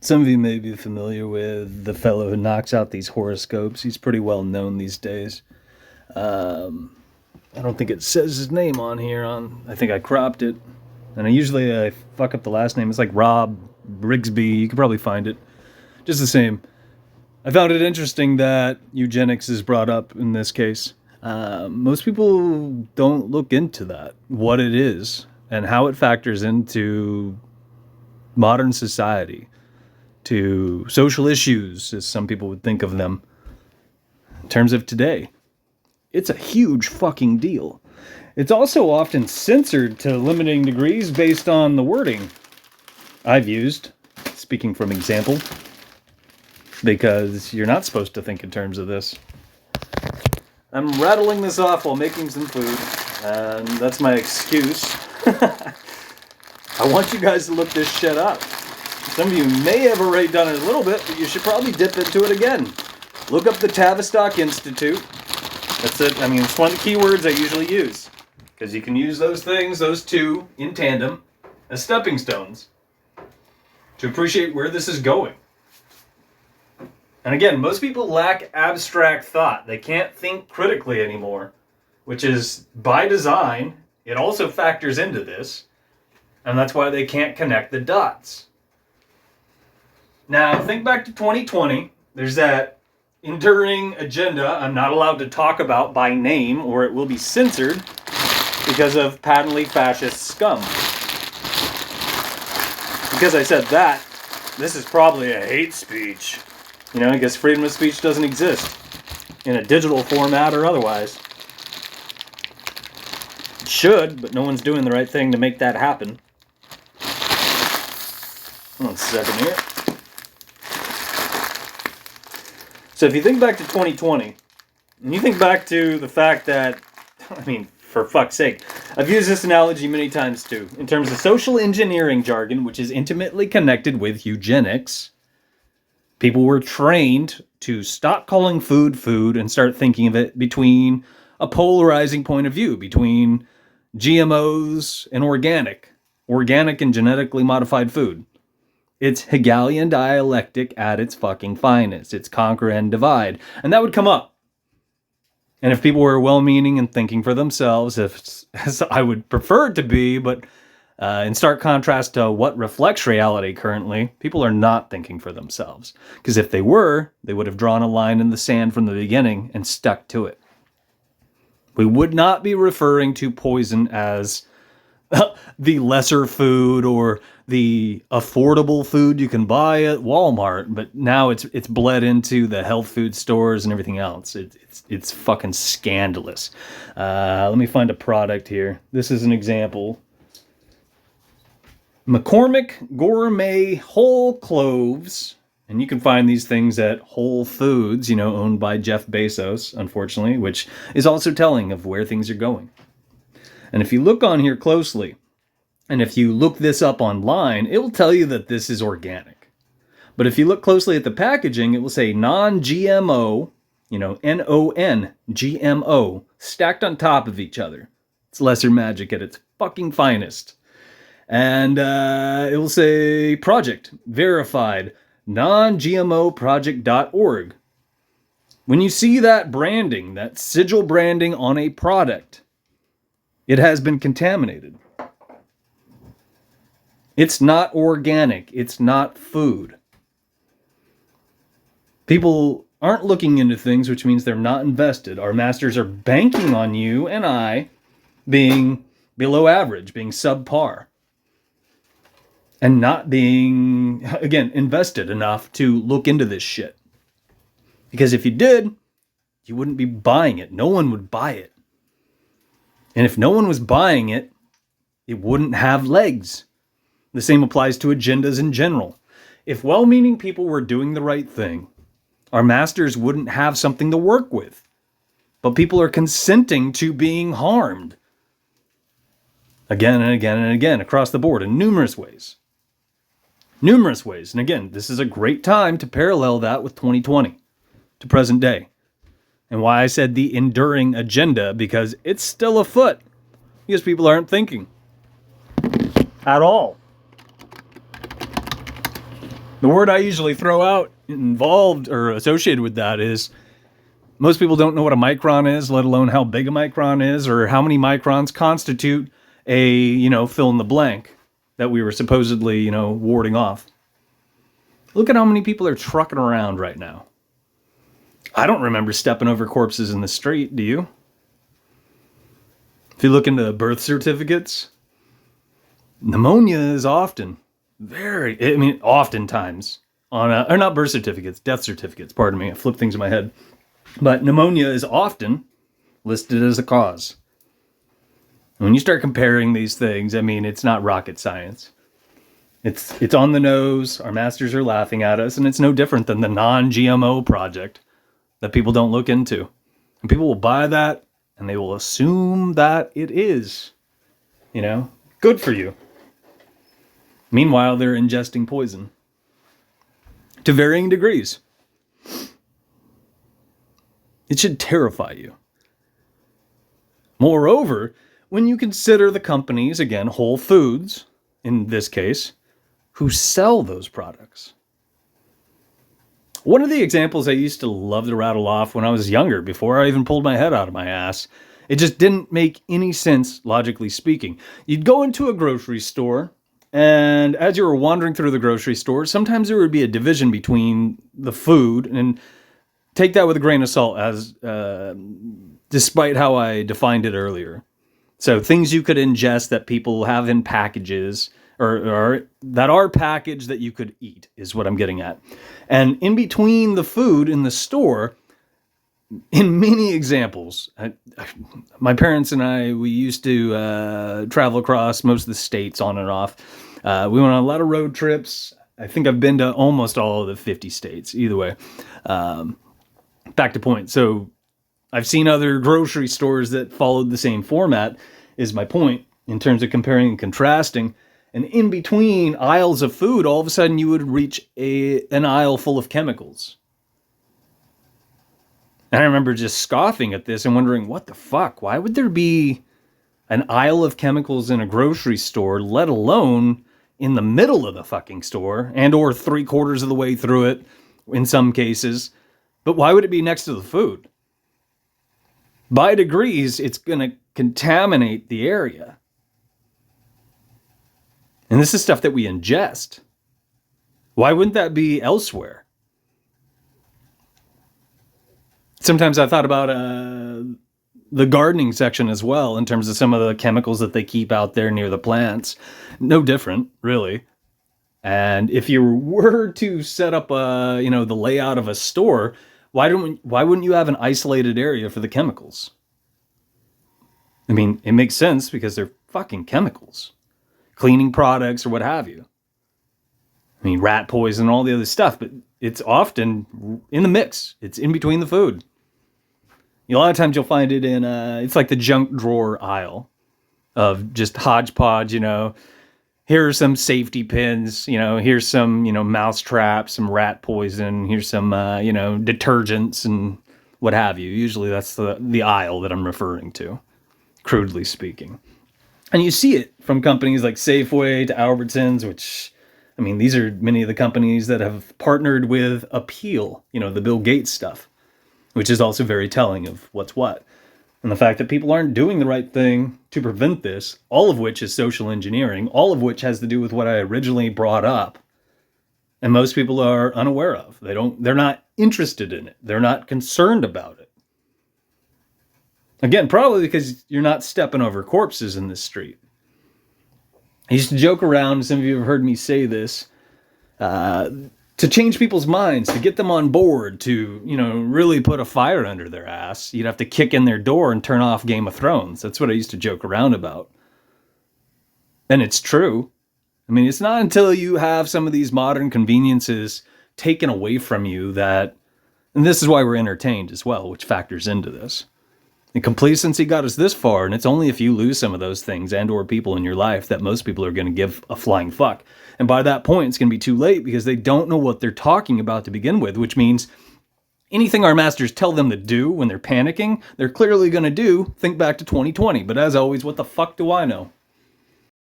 Some of you may be familiar with the fellow who knocks out these horoscopes. He's pretty well known these days. I don't think it says his name on here. I think I cropped it. And I fuck up the last name. It's like Rob Brigsby. You could probably find it. Just the same. I found it interesting that eugenics is brought up in this case. Most people don't look into that, what it is, and how it factors into modern society, to social issues, as some people would think of them, in terms of today. It's a huge fucking deal. It's also often censored to limiting degrees based on the wording I've used, speaking from example, because you're not supposed to think in terms of this. I'm rattling this off while making some food, and that's my excuse. I want you guys to look this shit up. Some of you may have already done it a little bit, but you should probably dip into it again. Look up the Tavistock Institute. That's it. I mean, it's one of the keywords I usually use, because you can use those things, those two, in tandem, as stepping stones to appreciate where this is going. And again, most people lack abstract thought. They can't think critically anymore, which is by design. It also factors into this, and that's why they can't connect the dots. Now, think back to 2020. There's that enduring agenda I'm not allowed to talk about by name, or it will be censored because of patently fascist scum. Because I said that, this is probably a hate speech. You know, I guess freedom of speech doesn't exist in a digital format or otherwise. It should, but no one's doing the right thing to make that happen. 1 second here. So if you think back to 2020, and you think back to the fact that, I mean, for fuck's sake, I've used this analogy many times too, in terms of social engineering jargon, which is intimately connected with eugenics. People were trained to stop calling food food and start thinking of it between a polarizing point of view, between GMOs and organic and genetically modified food. It's Hegelian dialectic at its fucking finest. It's conquer and divide. And that would come up. And if people were well-meaning and thinking for themselves, as I would prefer it to be, but in stark contrast to what reflects reality currently, people are not thinking for themselves. Because if they were, they would have drawn a line in the sand from the beginning and stuck to it. We would not be referring to poison as the lesser food or the affordable food you can buy at Walmart, but now it's bled into the health food stores and everything else. It's fucking scandalous. Let me find a product here. This is an example. McCormick Gourmet Whole Cloves, and you can find these things at Whole Foods, owned by Jeff Bezos, unfortunately, which is also telling of where things are going. And if you look on here closely, and if you look this up online, it will tell you that this is organic. But if you look closely at the packaging, it will say non-GMO, N-O-N-G-M-O, stacked on top of each other. It's lesser magic at its fucking finest. And it will say project, verified, non-GMOproject.org. When you see that branding, that sigil branding on a product, it has been contaminated. It's not organic. It's not food. People aren't looking into things, which means they're not invested. Our masters are banking on you and I being below average, being subpar, and not being, again, invested enough to look into this shit. Because if you did, you wouldn't be buying it. No one would buy it. And if no one was buying it, it wouldn't have legs. The same applies to agendas in general. If well-meaning people were doing the right thing, our masters wouldn't have something to work with. But people are consenting to being harmed. Again and again and again, across the board, in numerous ways. Numerous ways. And again, this is a great time to parallel that with 2020, to present day. And why I said the enduring agenda, because it's still afoot. Because people aren't thinking. At all. The word I usually throw out involved or associated with that is most people don't know what a micron is, let alone how big a micron is or how many microns constitute a, fill in the blank that we were supposedly, warding off. Look at how many people are trucking around right now. I don't remember stepping over corpses in the street, do you? If you look into birth certificates, pneumonia is oftentimes or not birth certificates, death certificates, pardon me, I flipped things in my head. But pneumonia is often listed as a cause. When you start comparing these things, it's not rocket science. It's on the nose, our masters are laughing at us, and it's no different than the non-GMO project that people don't look into. And people will buy that, and they will assume that it is, good for you. Meanwhile, they're ingesting poison to varying degrees. It should terrify you. Moreover, when you consider the companies, again, Whole Foods, in this case, who sell those products. One of the examples I used to love to rattle off when I was younger, before I even pulled my head out of my ass, it just didn't make any sense, logically speaking. You'd go into a grocery store, and as you were wandering through the grocery store, sometimes there would be a division between the food, and take that with a grain of salt, as despite how I defined it earlier. So things you could ingest that people have in packages, or that are packaged that you could eat, is what I'm getting at. And in between the food in the store, in many examples, my parents and I, we used to travel across most of the states on and off. We went on a lot of road trips. I think I've been to almost all of the 50 states, either way. Back to point. So I've seen other grocery stores that followed the same format, is my point, in terms of comparing and contrasting. And in between aisles of food, all of a sudden you would reach an aisle full of chemicals. And I remember just scoffing at this and wondering, what the fuck? Why would there be an aisle of chemicals in a grocery store, let alone in the middle of the fucking store, and or 3/4 of the way through it in some cases? But why would it be next to the food? By degrees, it's going to contaminate the area. And this is stuff that we ingest. Why wouldn't that be elsewhere? Sometimes I thought about the gardening section as well, in terms of some of the chemicals that they keep out there near the plants. No different, really. And if you were to set up the layout of a store, why wouldn't you have an isolated area for the chemicals? It makes sense because they're fucking chemicals. Cleaning products or what have you. Rat poison and all the other stuff, but it's often in the mix. It's in between the food. A lot of times you'll find it in, it's like the junk drawer aisle of just hodgepodge, here are some safety pins, here's some, mouse traps, some rat poison, here's some, detergents and what have you. Usually that's the aisle that I'm referring to, crudely speaking. And you see it from companies like Safeway to Albertsons, which, these are many of the companies that have partnered with Appeal, the Bill Gates stuff, which is also very telling of what's what. And the fact that people aren't doing the right thing to prevent this, all of which is social engineering, all of which has to do with what I originally brought up. And most people are unaware of. They're not interested in it. They're not concerned about it. Again, probably because you're not stepping over corpses in this street. I used to joke around, some of you have heard me say this, to change people's minds, to get them on board, to, really put a fire under their ass. You'd have to kick in their door and turn off Game of Thrones. That's what I used to joke around about. And it's true. It's not until you have some of these modern conveniences taken away from you that, and this is why we're entertained as well, which factors into this. And complacency got us this far, and it's only if you lose some of those things and or people in your life that most people are going to give a flying fuck. And by that point, it's going to be too late because they don't know what they're talking about to begin with, which means anything our masters tell them to do when they're panicking, they're clearly going to do. Think back to 2020. But as always, what the fuck do I know?